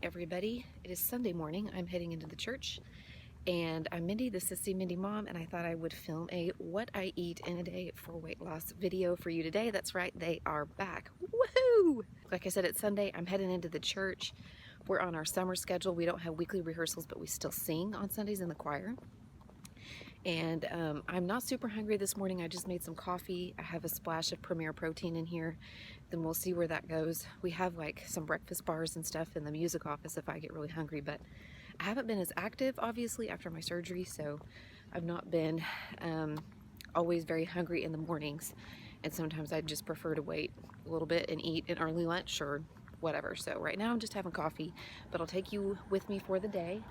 everybody. It is Sunday morning. I'm heading into the church and I'm Mindy, the Sissy Mindy mom, and I thought I would film a what I eat in a day for weight loss video for you today. That's right, they are back. Woohoo! Like I said, it's Sunday. I'm heading into the church. We're on our summer schedule. We don't have weekly rehearsals, but we still sing on Sundays in the choir. And I'm not super hungry this morning. I just made some coffee. I have a splash of Premier Protein in here. Then we'll see where that goes. We have like some breakfast bars and stuff in the music office if I get really hungry, but I haven't been as active obviously after my surgery, so I've not been always very hungry in the mornings, and sometimes I just prefer to wait a little bit and eat an early lunch or whatever. So right now I'm just having coffee, but I'll take you with me for the day.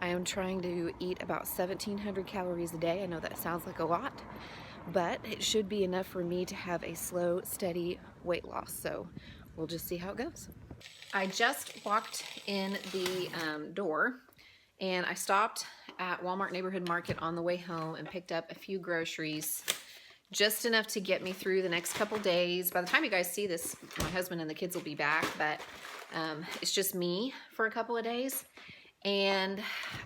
I am trying to eat about 1,700 calories a day. I know that sounds like a lot, but it should be enough for me to have a slow, steady weight loss. So we'll just see how it goes. I just walked in the door and I stopped at Walmart Neighborhood Market on the way home and picked up a few groceries, just enough to get me through the next couple days. By the time you guys see this, my husband and the kids will be back, but it's just me for a couple of days. And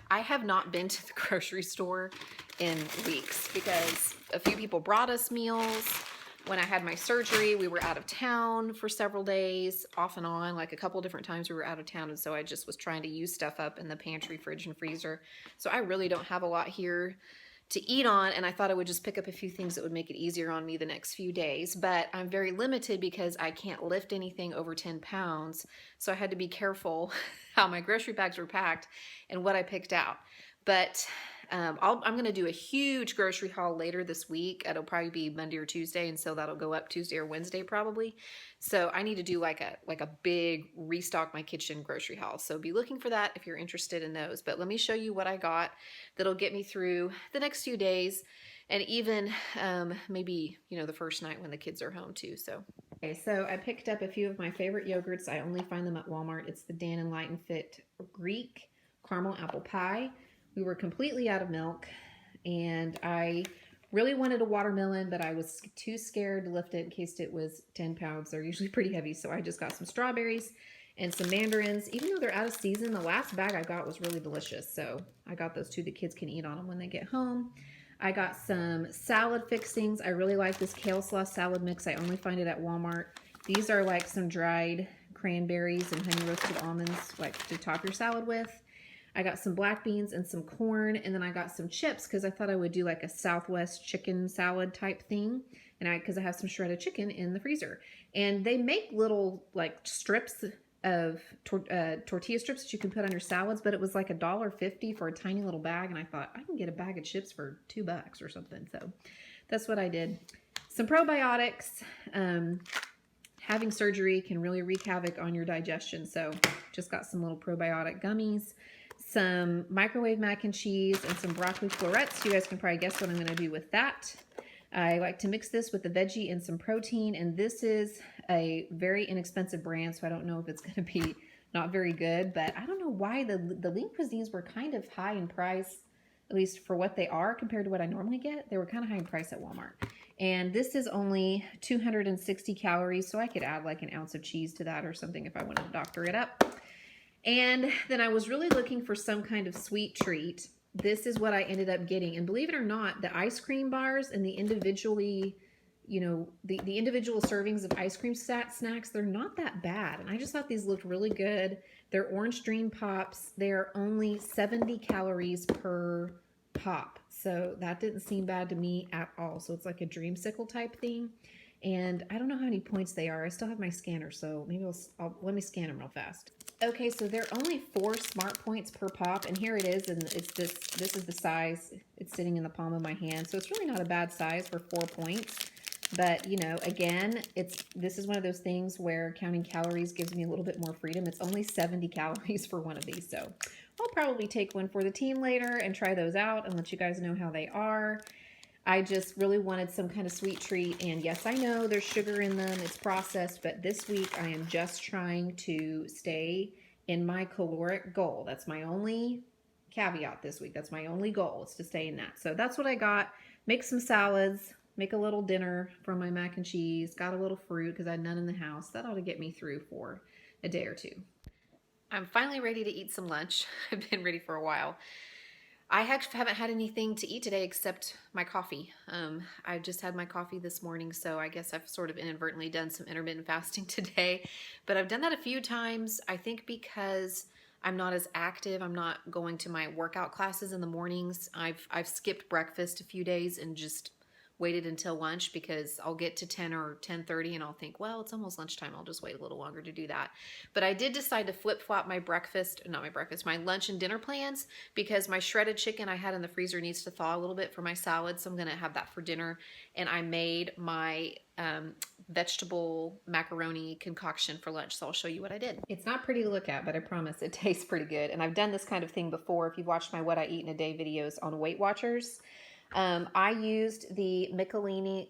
I have not been to the grocery store in weeks because a few people brought us meals. When I had my surgery, we were out of town for several days, off and on, like a couple different times we were out of town, and so I just was trying to use stuff up in the pantry, fridge, and freezer. So I really don't have a lot here to eat on, and I thought I would just pick up a few things that would make it easier on me the next few days. But I'm very limited because I can't lift anything over 10 pounds, so I had to be careful how my grocery bags were packed and what I picked out. But I'm going to do a huge grocery haul later this week. It'll probably be Monday or Tuesday, and so that'll go up Tuesday or Wednesday probably. So I need to do like a big restock my kitchen grocery haul. So be looking for that if you're interested in those. But let me show you what I got that'll get me through the next few days, and even maybe, you know, the first night when the kids are home too. So okay, so I picked up a few of my favorite yogurts. I only find them at Walmart. It's the Dan and Light and Fit Greek Caramel Apple Pie. We were completely out of milk, and I really wanted a watermelon, but I was too scared to lift it in case it was 10 pounds. They're usually pretty heavy, so I just got some strawberries and some mandarins. Even though they're out of season, the last bag I got was really delicious, so I got those too. The kids can eat on them when they get home. I got some salad fixings. I really like this kale sauce salad mix. I only find it at Walmart. These are like some dried cranberries and honey roasted almonds, like to top your salad with. I got some black beans and some corn, and then I got some chips because I thought I would do like a Southwest chicken salad type thing, and because I have some shredded chicken in the freezer. And they make little like strips of tortilla strips that you can put on your salads, but it was like $1.50 for a tiny little bag, and I thought I can get a bag of chips for $2 or something. So that's what I did. Some probiotics. Having surgery can really wreak havoc on your digestion, so just got some little probiotic gummies. Some microwave mac and cheese, and some broccoli florets. You guys can probably guess what I'm going to do with that. I like to mix this with the veggie and some protein, and this is a very inexpensive brand, so I don't know if it's going to be not very good, but I don't know why the Lean Cuisines were kind of high in price, at least for what they are compared to what I normally get. They were kind of high in price at Walmart. And this is only 260 calories, so I could add like an ounce of cheese to that or something if I wanted to doctor it up. And then I was really looking for some kind of sweet treat. This is what I ended up getting. And believe it or not, the ice cream bars and the individually, you know, the individual servings of ice cream snacks, they're not that bad. And I just thought these looked really good. They're Orange Dream Pops. They're only 70 calories per pop. So that didn't seem bad to me at all. So it's like a dreamsicle type thing. And I don't know how many points they are. I still have my scanner, so maybe let me scan them real fast. Okay, so they're only 4 smart points per pop, and here it is, and it's this is the size. It's sitting in the palm of my hand, so it's really not a bad size for 4 points. But, you know, again, this is one of those things where counting calories gives me a little bit more freedom. It's only 70 calories for one of these, so I'll probably take one for the team later and try those out and let you guys know how they are. I just really wanted some kind of sweet treat, and yes, I know there's sugar in them, it's processed, but this week I am just trying to stay in my caloric goal. That's my only caveat this week. That's my only goal, is to stay in that. So that's what I got. Make some salads, make a little dinner from my mac and cheese, got a little fruit because I had none in the house. That ought to get me through for a day or two. I'm finally ready to eat some lunch. I've been ready for a while. I haven't had anything to eat today except my coffee. I just had my coffee this morning, so I guess I've sort of inadvertently done some intermittent fasting today. But I've done that a few times, I think because I'm not as active. I'm not going to my workout classes in the mornings. I've skipped breakfast a few days and just waited until lunch because I'll get to 10 or 10:30 and I'll think, well, it's almost lunchtime. I'll just wait a little longer to do that. But I did decide to flip-flop my lunch and dinner plans because my shredded chicken I had in the freezer needs to thaw a little bit for my salad. So I'm going to have that for dinner. And I made my vegetable macaroni concoction for lunch. So I'll show you what I did. It's not pretty to look at, but I promise it tastes pretty good. And I've done this kind of thing before. If you've watched my What I Eat in a Day videos on Weight Watchers, I used the Michelina's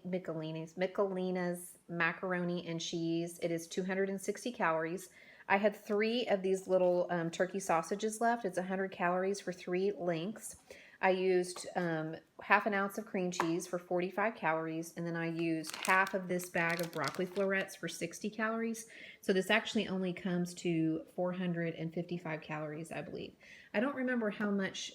macaroni and cheese. It is 260 calories. I had 3 of these little turkey sausages left. It's 100 calories for 3 lengths. I used half an ounce of cream cheese for 45 calories, and then I used half of this bag of broccoli florets for 60 calories. So this actually only comes to 455 calories, I believe. I don't remember how much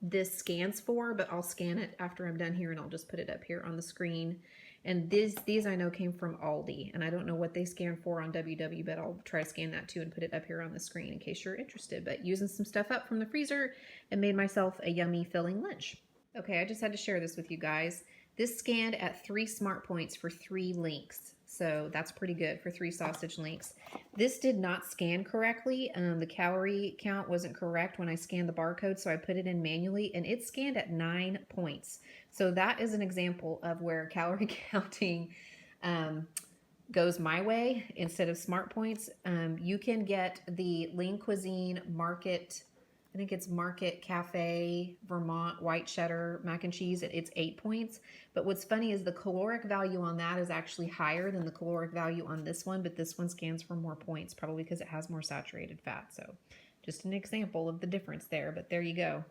this scans for, but I'll scan it after I'm done here and I'll just put it up here on the screen. And these I know came from Aldi, and I don't know what they scan for on WW, but I'll try to scan that too and put it up here on the screen in case you're interested. But using some stuff up from the freezer and made myself a yummy filling lunch. Okay, I just had to share this with you guys. This scanned at 3 smart points for 3 links. So that's pretty good for 3 sausage links. This did not scan correctly. The calorie count wasn't correct when I scanned the barcode, so I put it in manually, and it scanned at 9 points. So that is an example of where calorie counting goes my way instead of smart points. You can get the Lean Cuisine Market, I think it's Market Cafe Vermont white cheddar mac and cheese. It's 8 points. But what's funny is the caloric value on that is actually higher than the caloric value on this one, but this one scans for more points, probably because it has more saturated fat. So just an example of the difference there, but there you go.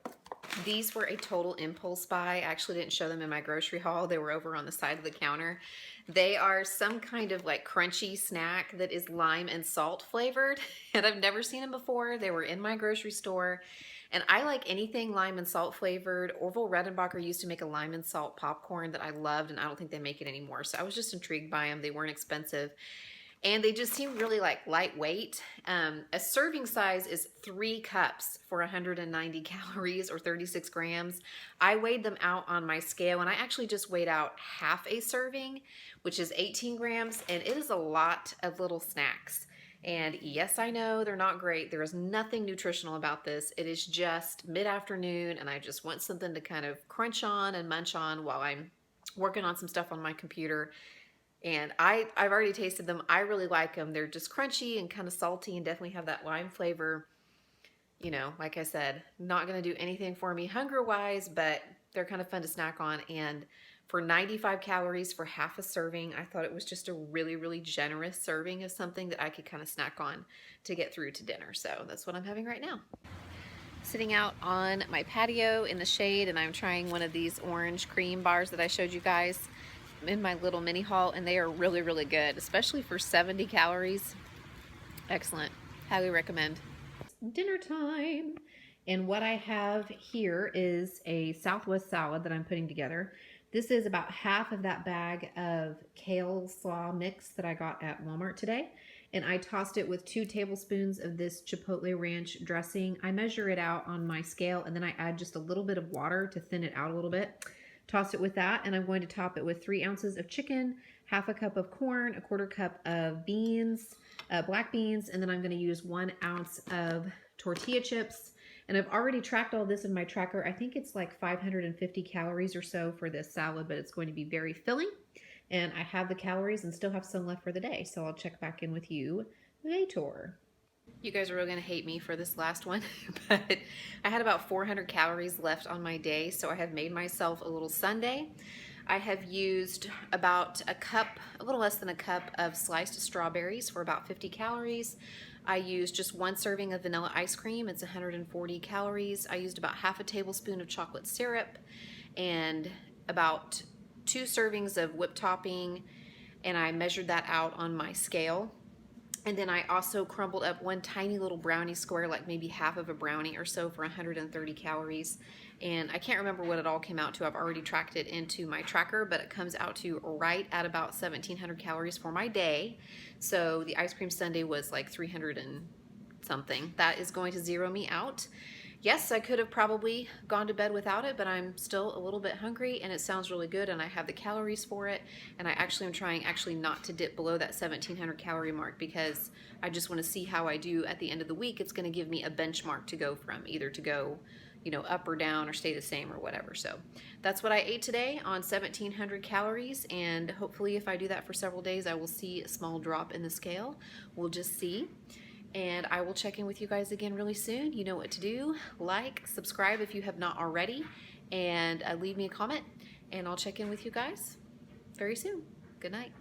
These were a total impulse buy. I actually didn't show them in my grocery haul. They were over on the side of the counter. They are some kind of like crunchy snack that is lime and salt flavored, and I've never seen them before. They were in my grocery store, and I like anything lime and salt flavored. Orville Redenbacher used to make a lime and salt popcorn that I loved, and I don't think they make it anymore. So I was just intrigued by them. They weren't expensive. And they just seem really like lightweight. A serving size is 3 cups for 190 calories or 36 grams. I weighed them out on my scale, and I actually just weighed out half a serving, which is 18 grams, and it is a lot of little snacks. And yes, I know they're not great. There is nothing nutritional about this. It is just mid-afternoon, and I just want something to kind of crunch on and munch on while I'm working on some stuff on my computer. And I've already tasted them. I really like them. They're just crunchy and kind of salty and definitely have that lime flavor. You know, like I said, not going to do anything for me hunger-wise, but they're kind of fun to snack on. And for 95 calories for half a serving, I thought it was just a really, really generous serving of something that I could kind of snack on to get through to dinner. So that's what I'm having right now. Sitting out on my patio in the shade, and I'm trying one of these orange cream bars that I showed you guys in my little mini haul, and they are really, really good, especially for 70 calories. Excellent. Highly recommend. Dinner time. And what I have here is a Southwest salad that I'm putting together. This is about half of that bag of kale slaw mix that I got at Walmart today. And I tossed it with 2 tablespoons of this Chipotle Ranch dressing. I measure it out on my scale, and then I add just a little bit of water to thin it out a little bit. Toss it with that, and I'm going to top it with 3 ounces of chicken, half a cup of corn, 1/4 cup of beans, black beans, and then I'm going to use 1 ounce of tortilla chips. And I've already tracked all this in my tracker. I think it's like 550 calories or so for this salad, but it's going to be very filling. And I have the calories and still have some left for the day, so I'll check back in with you later. You guys are really going to hate me for this last one, but I had about 400 calories left on my day, so I have made myself a little sundae. I have used about a little less than a cup of sliced strawberries for about 50 calories. I used just 1 serving of vanilla ice cream. It's 140 calories. I used about half a tablespoon of chocolate syrup and about 2 servings of whipped topping, and I measured that out on my scale. And then I also crumbled up one tiny little brownie square, like maybe half of a brownie or so, for 130 calories. And I can't remember what it all came out to. I've already tracked it into my tracker, but it comes out to right at about 1,700 calories for my day. So the ice cream sundae was like 300 and something. That is going to zero me out. Yes, I could have probably gone to bed without it, but I'm still a little bit hungry and it sounds really good and I have the calories for it. And I actually am trying not to dip below that 1,700 calorie mark because I just want to see how I do at the end of the week. It's going to give me a benchmark to go from, either to go, you know, up or down or stay the same or whatever. So that's what I ate today on 1,700 calories, and hopefully if I do that for several days, I will see a small drop in the scale. We'll just see. And I will check in with you guys again really soon. You know what to do. Like, subscribe if you have not already, and leave me a comment, and I'll check in with you guys very soon. Good night.